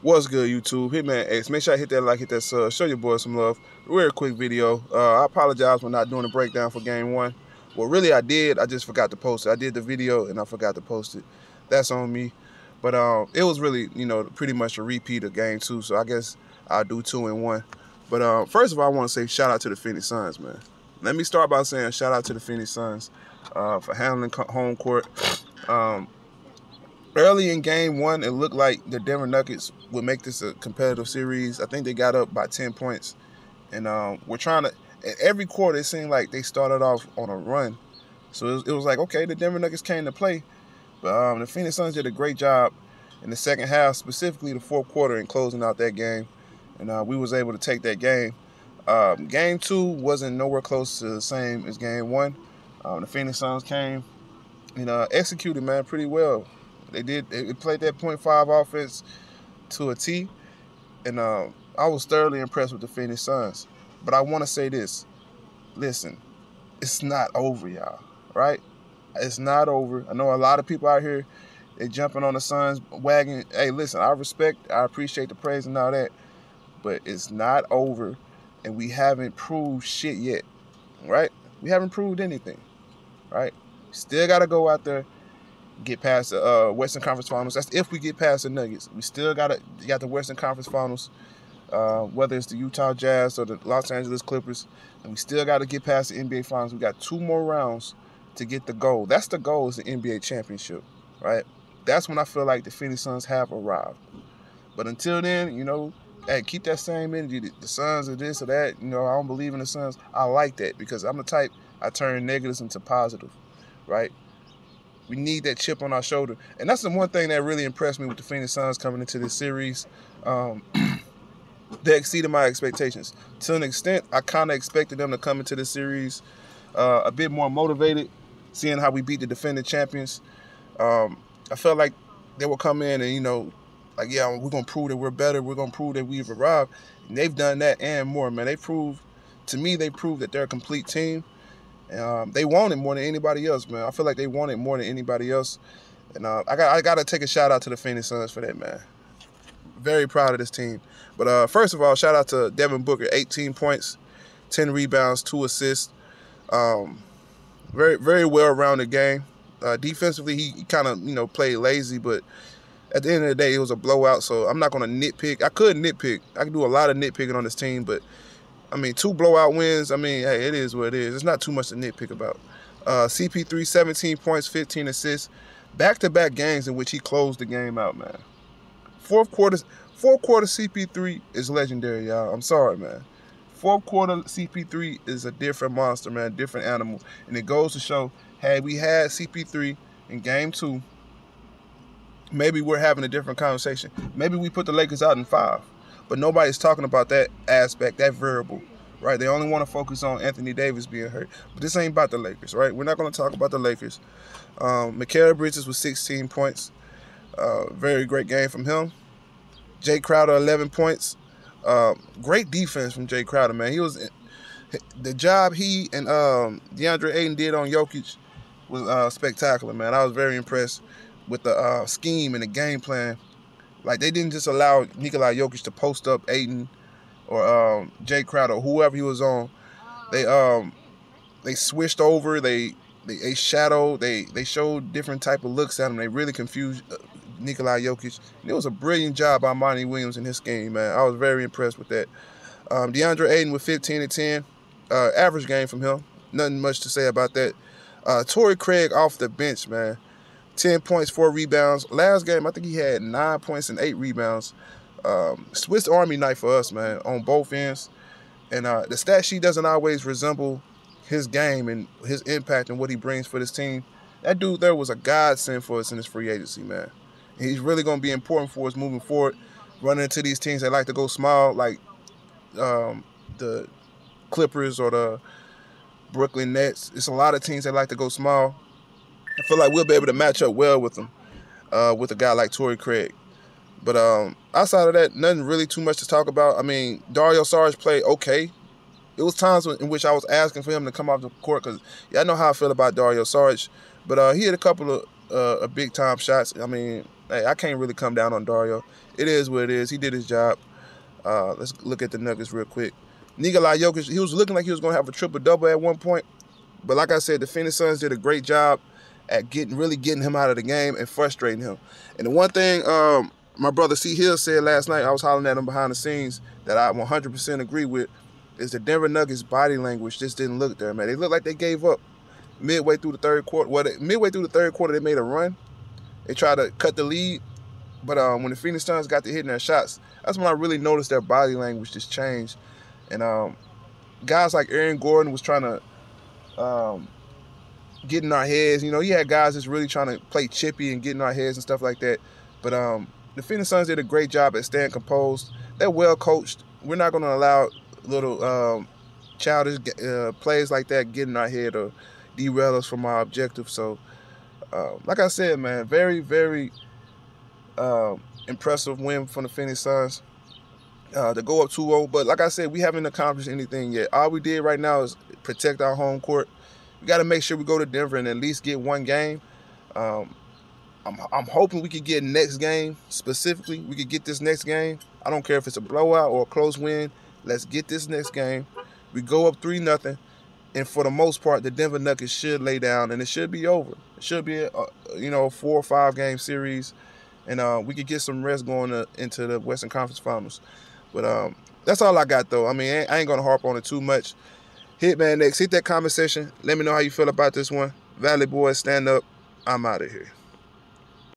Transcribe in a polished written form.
What's good, YouTube? Hitman X. Make sure I hit that like, hit that sub. Show your boys some love. Real quick video. I apologize for not doing a breakdown for game one. Well, really, I did. I just forgot to post it. I did the video and I forgot to post it. That's on me. But it was really, pretty much a repeat of game two. So I guess I'll do 2 in 1. But first of all, I want to say shout out to the Phoenix Suns, man. Let me start by saying shout out to the Phoenix Suns for handling home court. Early in game one, it looked like the Denver Nuggets would make this a competitive series. I think they got up by 10 points. And we're trying to, every quarter, it seemed like they started off on a run. So it was like, okay, the Denver Nuggets came to play. But the Phoenix Suns did a great job in the second half, specifically the fourth quarter, in closing out that game. And we was able to take that game. Game two wasn't nowhere close to the same as game one. The Phoenix Suns came and executed, man, pretty well. They played that .5 offense to a T, and I was thoroughly impressed with the Phoenix Suns. But I want to say this. Listen, it's not over, y'all, right? It's not over. I know a lot of people out here, they jumping on the Suns wagon. Hey, listen, I appreciate the praise and all that, but it's not over, and we haven't proved shit yet, right? We haven't proved anything, right? Still got to go out there, get past the Western Conference Finals. That's if we get past the Nuggets. We still got the Western Conference Finals, whether it's the Utah Jazz or the Los Angeles Clippers, and we still got to get past the NBA Finals. We got 2 more rounds to get the goal. That's the goal, is the NBA championship, right? That's when I feel like the Phoenix Suns have arrived. But until then, hey, keep that same energy. The Suns are this or that. I don't believe in the Suns. I like that because I'm the type, I turn negatives into positive, right? We need that chip on our shoulder. And that's the one thing that really impressed me with the Phoenix Suns coming into this series. They exceeded my expectations. To an extent, I kind of expected them to come into this series a bit more motivated, seeing how we beat the defending champions. I felt like they would come in and, like, yeah, we're going to prove that we're better. We're going to prove that we've arrived. And they've done that and more, man. They proved that they're a complete team. They want it more than anybody else, man. I feel like they want it more than anybody else. And I got to take a shout out to the Phoenix Suns for that, man. Very proud of this team. But first of all, shout out to Devin Booker, 18 points, 10 rebounds, 2 assists. Very, very well-rounded game. Defensively, he kind of, played lazy, but at the end of the day, it was a blowout, so I'm not going to nitpick. I could nitpick. I can do a lot of nitpicking on this team, but 2 blowout wins. Hey, it is what it is. It's not too much to nitpick about. CP3, 17 points, 15 assists. Back-to-back games in which he closed the game out, man. Fourth quarter CP3 is legendary, y'all. I'm sorry, man. Fourth quarter CP3 is a different monster, man, different animal. And it goes to show, had we had CP3 in game 2, maybe we're having a different conversation. Maybe we put the Lakers out in 5. But nobody's talking about that aspect, that variable, right? They only want to focus on Anthony Davis being hurt. But this ain't about the Lakers, right? We're not going to talk about the Lakers. Mikal Bridges with 16 points. Very great game from him. Jay Crowder, 11 points. Great defense from Jay Crowder, man. The job he and DeAndre Ayton did on Jokic was spectacular, man. I was very impressed with the scheme and the game plan. Like, they didn't just allow Nikola Jokic to post up Ayton or Jay Crowder or whoever he was on. They switched over. They shadowed. They showed different type of looks at him. They really confused Nikola Jokic. And it was a brilliant job by Monty Williams in his game, man. I was very impressed with that. DeAndre Ayton with 15 and 10. Average game from him. Nothing much to say about that. Torrey Craig off the bench, man. 10 points, 4 rebounds. Last game, I think he had 9 points and 8 rebounds. Swiss Army knife for us, man, on both ends. And the stat sheet doesn't always resemble his game and his impact and what he brings for this team. That dude there was a godsend for us in this free agency, man. He's really going to be important for us moving forward, running into these teams that like to go small, like the Clippers or the Brooklyn Nets. It's a lot of teams that like to go small. I feel like we'll be able to match up well with them, with a guy like Torrey Craig. But outside of that, nothing really too much to talk about. Dario Saric played okay. It was times in which I was asking for him to come off the court because y'all know how I feel about Dario Saric. But he had a couple of big-time shots. hey, I can't really come down on Dario. It is what it is. He did his job. Let's look at the Nuggets real quick. Nikola Jokic, he was looking like he was going to have a triple-double at one point. But like I said, the Phoenix Suns did a great job at really getting him out of the game and frustrating him. And the one thing my brother C. Hill said last night, I was hollering at him behind the scenes, that I 100% agree with, is the Denver Nuggets body language just didn't look there, man. They looked like they gave up midway through the third quarter. Well, midway through the third quarter, they made a run. They tried to cut the lead. But when the Phoenix Suns got to hitting their shots, that's when I really noticed their body language just changed. And guys like Aaron Gordon was trying to get in our heads. You know, you had guys that's really trying to play chippy and get in our heads and stuff like that. But the Phoenix Suns did a great job at staying composed. They're well coached. We're not going to allow little childish plays like that get in our head or derail us from our objective. So, like I said, man, very, very impressive win from the Phoenix Suns to go up 2-0. But like I said, we haven't accomplished anything yet. All we did right now is protect our home court. We got to make sure we go to Denver and at least get one game. I'm hoping we could get next game specifically. We could get this next game. I don't care if it's a blowout or a close win. Let's get this next game. We go up 3-0. And for the most part, the Denver Nuggets should lay down and it should be over. It should be a 4 or 5 game series. And we could get some rest going into the Western Conference Finals. But that's all I got, though. I mean, I ain't going to harp on it too much. Hitman X, hit that comment section. Let me know how you feel about this one. Valley Boys, stand up. I'm out of here.